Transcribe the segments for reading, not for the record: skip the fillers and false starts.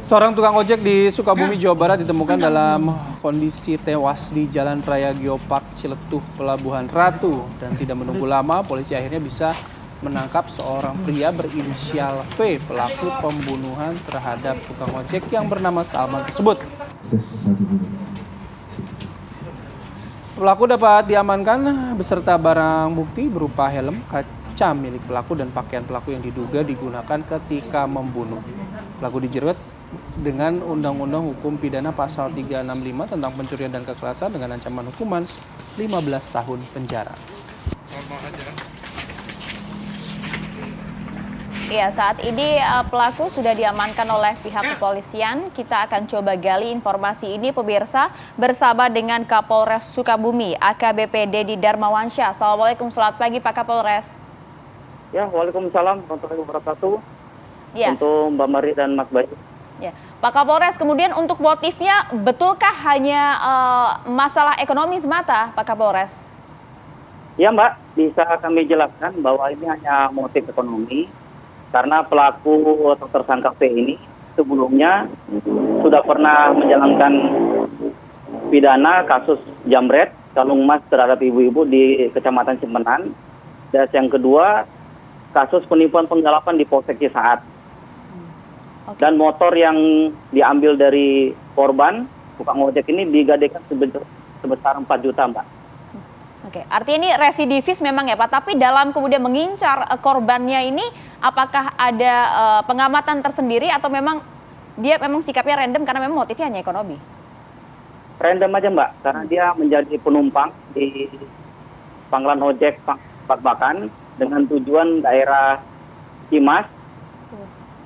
Seorang tukang ojek di Sukabumi, Jawa Barat ditemukan dalam kondisi tewas di Jalan Raya Geopark Ciletuh, Pelabuhan Ratu. Dan tidak menunggu lama, polisi akhirnya bisa menangkap seorang pria berinisial V, pelaku pembunuhan terhadap tukang ojek yang bernama Salman tersebut. Pelaku dapat diamankan beserta barang bukti berupa helm, kaca milik pelaku, dan pakaian pelaku yang diduga digunakan ketika membunuh. Pelaku dijerat dengan Undang-Undang Hukum Pidana Pasal 365 tentang pencurian dan kekerasan dengan ancaman hukuman 15 tahun penjara. Ya, saat ini pelaku sudah diamankan oleh pihak kepolisian. Kita akan coba gali informasi ini, pemirsa, bersama dengan Kapolres Sukabumi, AKBP Dedi Darmawansyah. Assalamualaikum, selamat pagi Pak Kapolres. Ya, waalaikumsalam warahmatullahi wabarakatuh. Ya. Untuk Mbak Mari dan Mas Bayu. Ya, Pak Kapolres, kemudian untuk motifnya, betulkah hanya masalah ekonomi semata, Pak Kapolres? Ya Mbak, bisa kami jelaskan bahwa ini hanya motif ekonomi, karena pelaku atau tersangka P ini sebelumnya sudah pernah menjalankan pidana kasus jambret kalung emas terhadap ibu-ibu di Kecamatan Cimpenan. Dan yang kedua, kasus penipuan penggalapan di Polsek Cisaat. Dan motor yang diambil dari korban, tukang ojek ini digadekan sebesar 4 juta, Mbak. Oke, artinya ini residivis memang ya Pak, tapi dalam kemudian mengincar korbannya ini, apakah ada pengamatan tersendiri atau memang dia memang sikapnya random karena memang motifnya hanya ekonomi? Random aja Mbak, karena dia menjadi penumpang di pangkalan ojek Bak-Bakan dengan tujuan daerah Cimas,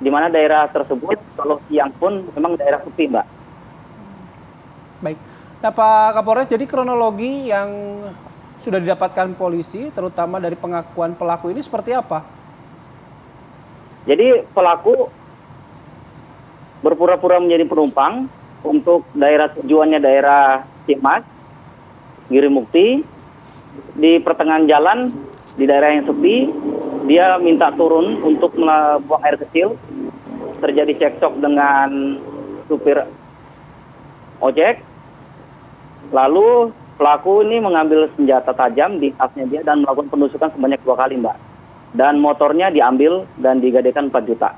di mana daerah tersebut kalau siang pun memang daerah sepi, Mbak. Baik. Nah Pak Kapolres, jadi kronologi yang sudah didapatkan polisi, terutama dari pengakuan pelaku ini seperti apa? Jadi pelaku berpura-pura menjadi penumpang untuk daerah tujuannya daerah Cimas, Girimukti. Di pertengahan jalan, di daerah yang sepi, dia minta turun untuk buang air kecil. Terjadi cekcok dengan supir ojek. Lalu pelaku ini mengambil senjata tajam di tasnya dia dan melakukan penusukan sebanyak 2 kali, Mbak. Dan motornya diambil dan digadekan 4 juta.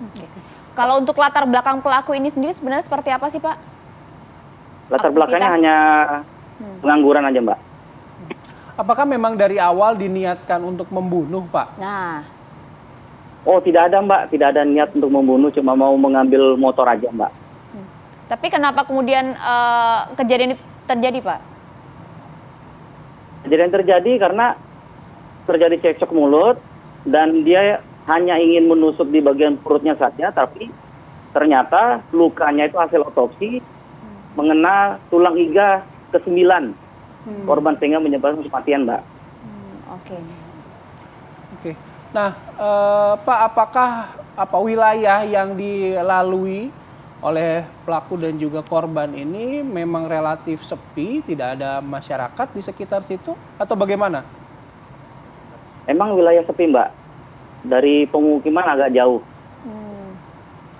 Oke. Kalau untuk latar belakang pelaku ini sendiri sebenarnya seperti apa sih, Pak? Latar belakangnya hanya pengangguran aja, Mbak. Apakah memang dari awal diniatkan untuk membunuh, Pak? Nah. Oh, tidak ada, Mbak. Tidak ada niat untuk membunuh, cuma mau mengambil motor aja, Mbak. Tapi kenapa kemudian kejadian itu terjadi, Pak? Kejadian terjadi karena terjadi cekcok mulut dan dia hanya ingin menusuk di bagian perutnya saja, tapi ternyata lukanya itu hasil otopsi mengena tulang iga ke-9 korban sehingga menyebabkan kematian, Mbak. Oke. Oke. Nah, Pak, apakah wilayah yang dilalui oleh pelaku dan juga korban ini memang relatif sepi, tidak ada masyarakat di sekitar situ, atau bagaimana? Emang wilayah sepi, Mbak. Dari pemukiman agak jauh.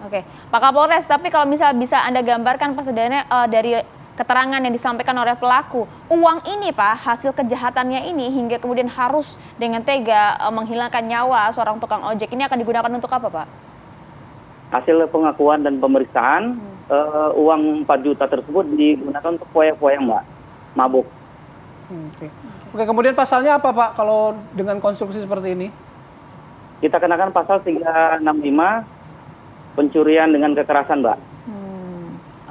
Oke, Pak Kapolres, tapi kalau misalnya bisa Anda gambarkan Pak sebenarnya dari keterangan yang disampaikan oleh pelaku, uang ini Pak, hasil kejahatannya ini hingga kemudian harus dengan tega menghilangkan nyawa seorang tukang ojek ini akan digunakan untuk apa, Pak? Hasil pengakuan dan pemeriksaan, uang 4 juta tersebut digunakan untuk foya-foya, Mbak. Mabuk. Oke, kemudian pasalnya apa, Pak, kalau dengan konstruksi seperti ini? Kita kenakan pasal 365, pencurian dengan kekerasan, Mbak.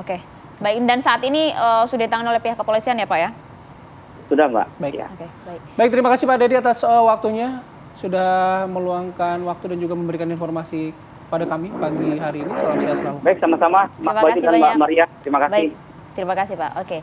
Oke. Baik, dan saat ini sudah ditangani oleh pihak kepolisian ya Pak ya? Sudah, Mbak. Baik. Ya. Oke, baik. Baik, terima kasih Pak Dedi atas waktunya. Sudah meluangkan waktu dan juga memberikan informasi pada kami pagi hari ini. Salam sehat selalu. Baik, sama-sama. Mas Bayu dan Mbak Maria. Terima kasih. Baik, terima kasih Pak. Oke.